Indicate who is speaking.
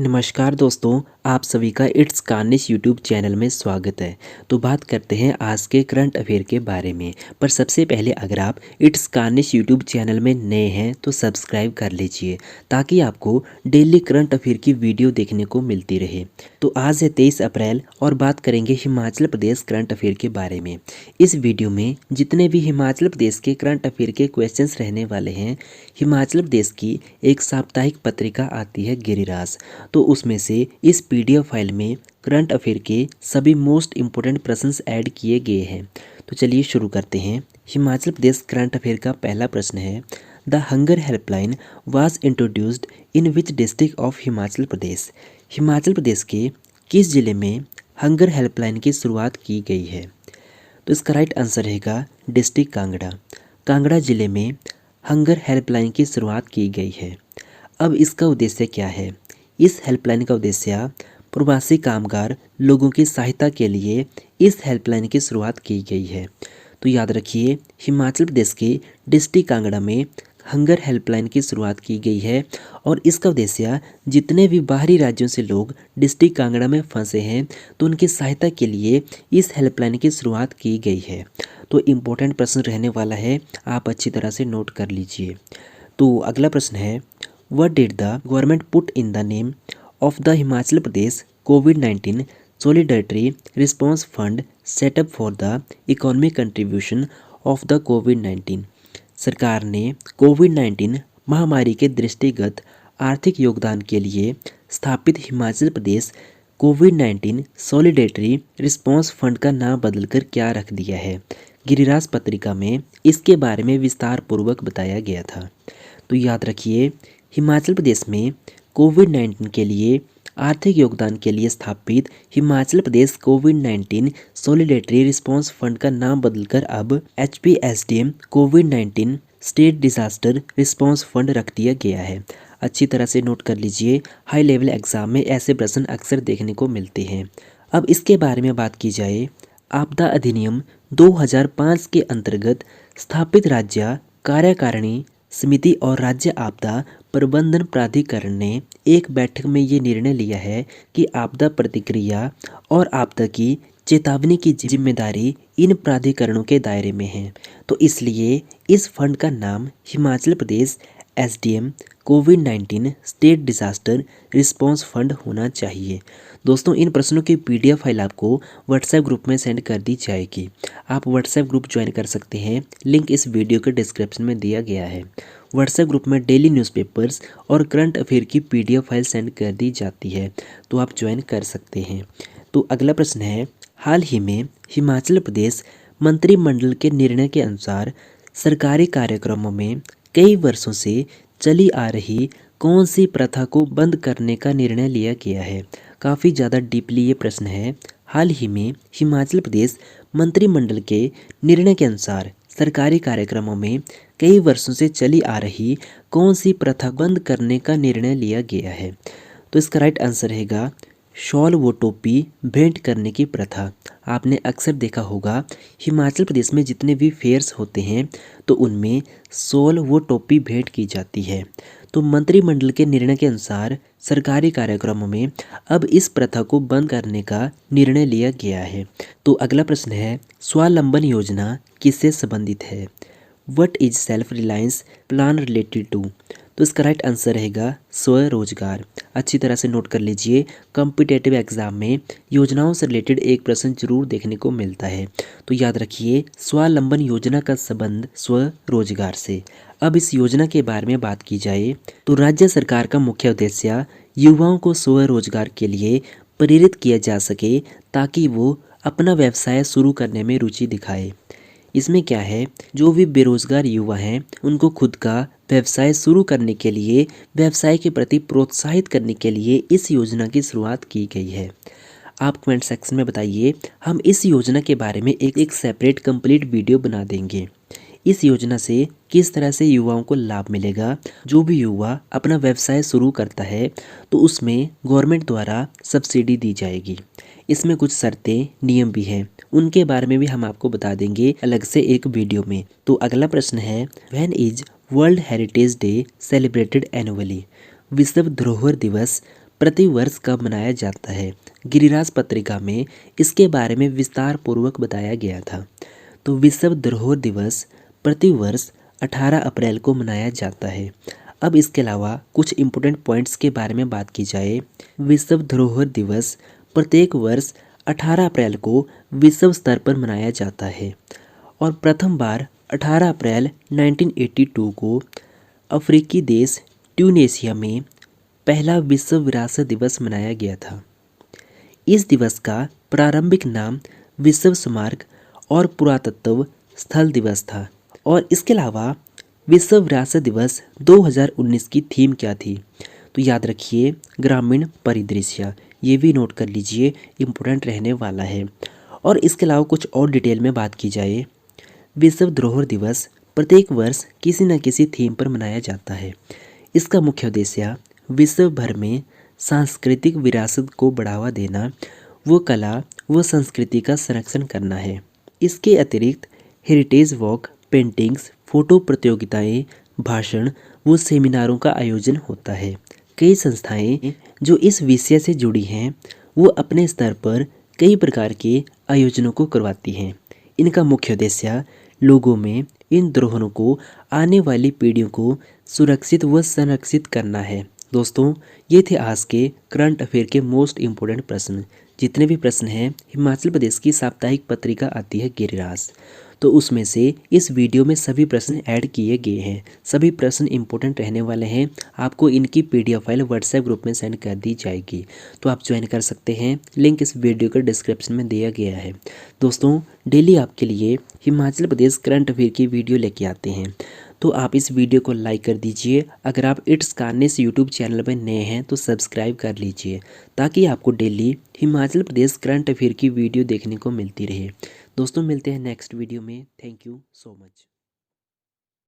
Speaker 1: नमस्कार दोस्तों, आप सभी का इट्स कार्निश यूट्यूब चैनल में स्वागत है। तो बात करते हैं आज के करंट अफेयर के बारे में। पर सबसे पहले अगर आप इट्स कार्निश यूट्यूब चैनल में नए हैं तो सब्सक्राइब कर लीजिए ताकि आपको डेली करंट अफेयर की वीडियो देखने को मिलती रहे। तो आज है 23 अप्रैल और बात करेंगे हिमाचल प्रदेश करंट अफेयर के बारे में। इस वीडियो में जितने भी हिमाचल प्रदेश के करंट अफेयर के क्वेश्चंस रहने वाले हैं, हिमाचल प्रदेश की एक साप्ताहिक पत्रिका आती है गिरिराज, तो उसमें से इस पीडीएफ फाइल में करंट अफेयर के सभी मोस्ट इम्पोर्टेंट प्रश्न ऐड किए गए हैं। तो चलिए शुरू करते हैं। हिमाचल प्रदेश करंट अफेयर का पहला प्रश्न है, the hunger helpline was introduced in which district of Himachal Pradesh. Himachal Pradesh के किस जिले में हंगर हेल्पलाइन की शुरुआत की गई है? तो इसका राइट आंसर रहेगा डिस्ट्रिक्ट कांगड़ा। कांगड़ा जिले में हंगर हेल्पलाइन की शुरुआत की गई है। अब इसका उद्देश्य क्या है? इस हेल्पलाइन का उद्देश्य प्रवासी कामगार लोगों की सहायता के लिए इस हेल्पलाइन की शुरुआत की गई है। तो याद रखिए, हिमाचल प्रदेश के डिस्ट्रिक्ट कांगड़ा में हंगर हेल्पलाइन की शुरुआत की गई है और इसका उद्देश्य जितने भी बाहरी राज्यों से लोग डिस्ट्रिक्ट कांगड़ा में फंसे हैं तो उनकी सहायता के लिए इस हेल्पलाइन की शुरुआत की गई है। तो इम्पोर्टेंट प्रश्न रहने वाला है, आप अच्छी तरह से नोट कर लीजिए। तो अगला प्रश्न है, What did the government put in the name of the Himachal Pradesh COVID-19 Solidarity Response Fund set up for the economic contribution of the COVID-19? सरकार ने कोविड-19 महामारी के दृष्टिगत आर्थिक योगदान के लिए स्थापित हिमाचल प्रदेश कोविड-19 सॉलिडेटरी रिस्पांस फंड का नाम बदलकर क्या रख दिया है? गिरिराज पत्रिका में इसके बारे में विस्तार पूर्वक बताया गया था। तो याद रखिए, हिमाचल प्रदेश में कोविड-19 के लिए आर्थिक योगदान के लिए स्थापित हिमाचल प्रदेश कोविड-19 सॉलिडेटरी रिस्पांस फंड का नाम बदलकर अब HPSDM कोविड-19 स्टेट डिजास्टर रिस्पांस फंड रख दिया गया है। अच्छी तरह से नोट कर लीजिए, हाई लेवल एग्जाम में ऐसे प्रश्न अक्सर देखने को मिलते हैं। अब इसके बारे में बात की जाए, आपदा अधिनियम 2005 के अंतर्गत स्थापित राज्य कार्यकारिणी समिति और राज्य आपदा प्रबंधन प्राधिकरण ने एक बैठक में ये निर्णय लिया है कि आपदा प्रतिक्रिया और आपदा की चेतावनी की जिम्मेदारी इन प्राधिकरणों के दायरे में है। तो इसलिए इस फंड का नाम हिमाचल प्रदेश SDM कोविड-19 स्टेट डिजास्टर रिस्पांस फंड होना चाहिए। दोस्तों, इन प्रश्नों की PDF फाइल आपको व्हाट्सएप ग्रुप में सेंड कर दी जाएगी। आप व्हाट्सएप ग्रुप ज्वाइन कर सकते हैं, लिंक इस वीडियो के डिस्क्रिप्शन में दिया गया है। व्हाट्सएप ग्रुप में डेली न्यूज़पेपर्स और करंट अफेयर की PDF फाइल सेंड कर दी जाती है, तो आप ज्वाइन कर सकते हैं। तो अगला प्रश्न है, हाल ही में हिमाचल प्रदेश मंत्रिमंडल के निर्णय के अनुसार सरकारी कार्यक्रमों में कई वर्षों से चली आ रही कौन सी प्रथा को बंद करने का निर्णय लिया गया है? काफ़ी ज़्यादा डीपली ये प्रश्न है। हाल ही में हिमाचल प्रदेश मंत्रिमंडल के निर्णय के अनुसार सरकारी कार्यक्रमों में कई वर्षों से चली आ रही कौन सी प्रथा बंद करने का निर्णय लिया गया है? तो इसका राइट आंसर रहेगा शॉल व टोपी भेंट करने की प्रथा। आपने अक्सर देखा होगा, हिमाचल प्रदेश में जितने भी फेयर्स होते हैं तो उनमें शॉल व टोपी भेंट की जाती है। तो मंत्रिमंडल के निर्णय के अनुसार सरकारी कार्यक्रमों में अब इस प्रथा को बंद करने का निर्णय लिया गया है। तो अगला प्रश्न है, स्वावलंबन योजना किससे संबंधित है? What is self reliance plan related to? तो इसका राइट आंसर रहेगा स्वरोजगार। अच्छी तरह से नोट कर लीजिए, कॉम्पिटिटिव एग्जाम में योजनाओं से रिलेटेड एक प्रश्न जरूर देखने को मिलता है। तो याद रखिए, स्वावलंबन योजना का संबंध स्वरोजगार से। अब इस योजना के बारे में बात की जाए तो राज्य सरकार का मुख्य उद्देश्य युवाओं को स्वरोजगार के लिए प्रेरित किया जा सके ताकि वो अपना व्यवसाय शुरू करने में रुचि दिखाए। इसमें क्या है, जो भी बेरोजगार युवा हैं उनको खुद का व्यवसाय शुरू करने के लिए, व्यवसाय के प्रति प्रोत्साहित करने के लिए इस योजना की शुरुआत की गई है। आप कमेंट सेक्शन में बताइए, हम इस योजना के बारे में एक सेपरेट कंप्लीट वीडियो बना देंगे। इस योजना से किस तरह से युवाओं को लाभ मिलेगा? जो भी युवा अपना व्यवसाय शुरू करता है तो उसमें गवर्नमेंट द्वारा सब्सिडी दी जाएगी। इसमें कुछ शर्तें नियम भी हैं, उनके बारे में भी हम आपको बता देंगे अलग से एक वीडियो में। तो अगला प्रश्न है, when is world heritage day celebrated annually? विश्व धरोहर दिवस प्रतिवर्ष कब मनाया जाता है? गिरिराज पत्रिका में इसके बारे में विस्तार पूर्वक बताया गया था। तो विश्व धरोहर दिवस प्रतिवर्ष 18 अप्रैल को मनाया जाता है। अब इसके अलावा कुछ इम्पोर्टेंट पॉइंट्स के बारे में बात की जाए। विश्व धरोहर दिवस प्रत्येक वर्ष 18 अप्रैल को विश्व स्तर पर मनाया जाता है और प्रथम बार 18 अप्रैल 1982 को अफ्रीकी देश ट्यूनेशिया में पहला विश्व विरासत दिवस मनाया गया था। इस दिवस का प्रारंभिक नाम विश्व स्मारक और पुरातत्व स्थल दिवस था। और इसके अलावा विश्व विरासत दिवस 2019 की थीम क्या थी? तो याद रखिए ग्रामीण परिदृश्य, ये भी नोट कर लीजिए, इम्पोर्टेंट रहने वाला है। और इसके अलावा कुछ और डिटेल में बात की जाए, विश्व धरोहर दिवस प्रत्येक वर्ष किसी न किसी थीम पर मनाया जाता है। इसका मुख्य उद्देश्य विश्व भर में सांस्कृतिक विरासत को बढ़ावा देना, वो कला व संस्कृति का संरक्षण करना है। इसके अतिरिक्त हेरिटेज वॉक, पेंटिंग्स, फोटो प्रतियोगिताएं, भाषण व सेमिनारों का आयोजन होता है। कई संस्थाएं जो इस विषय से जुड़ी हैं वो अपने स्तर पर कई प्रकार के आयोजनों को करवाती हैं। इनका मुख्य उद्देश्य लोगों में इन धरोहरों को आने वाली पीढ़ियों को सुरक्षित व संरक्षित करना है। दोस्तों, ये थे आज के करंट अफेयर के मोस्ट इम्पोर्टेंट प्रश्न। जितने भी प्रश्न हैं, हिमाचल प्रदेश की साप्ताहिक पत्रिका आती है गिरिराज, तो उसमें से इस वीडियो में सभी प्रश्न ऐड किए गए हैं। सभी प्रश्न इंपॉर्टेंट रहने वाले हैं। आपको इनकी पीडीएफ फाइल व्हाट्सएप ग्रुप में सेंड कर दी जाएगी, तो आप ज्वाइन कर सकते हैं। लिंक इस वीडियो के डिस्क्रिप्शन में दिया गया है। दोस्तों, डेली आपके लिए हिमाचल प्रदेश करंट अफेयर की वीडियो लेके आते हैं, तो आप इस वीडियो को लाइक कर दीजिए। अगर आप इट्स कान्नेस यूट्यूब चैनल पर नए हैं तो सब्सक्राइब कर लीजिए, ताकि आपको daily Himachal Pradesh current affair की वीडियो देखने को मिलती रहे। दोस्तों, मिलते हैं नेक्स्ट वीडियो में। Thank you so much.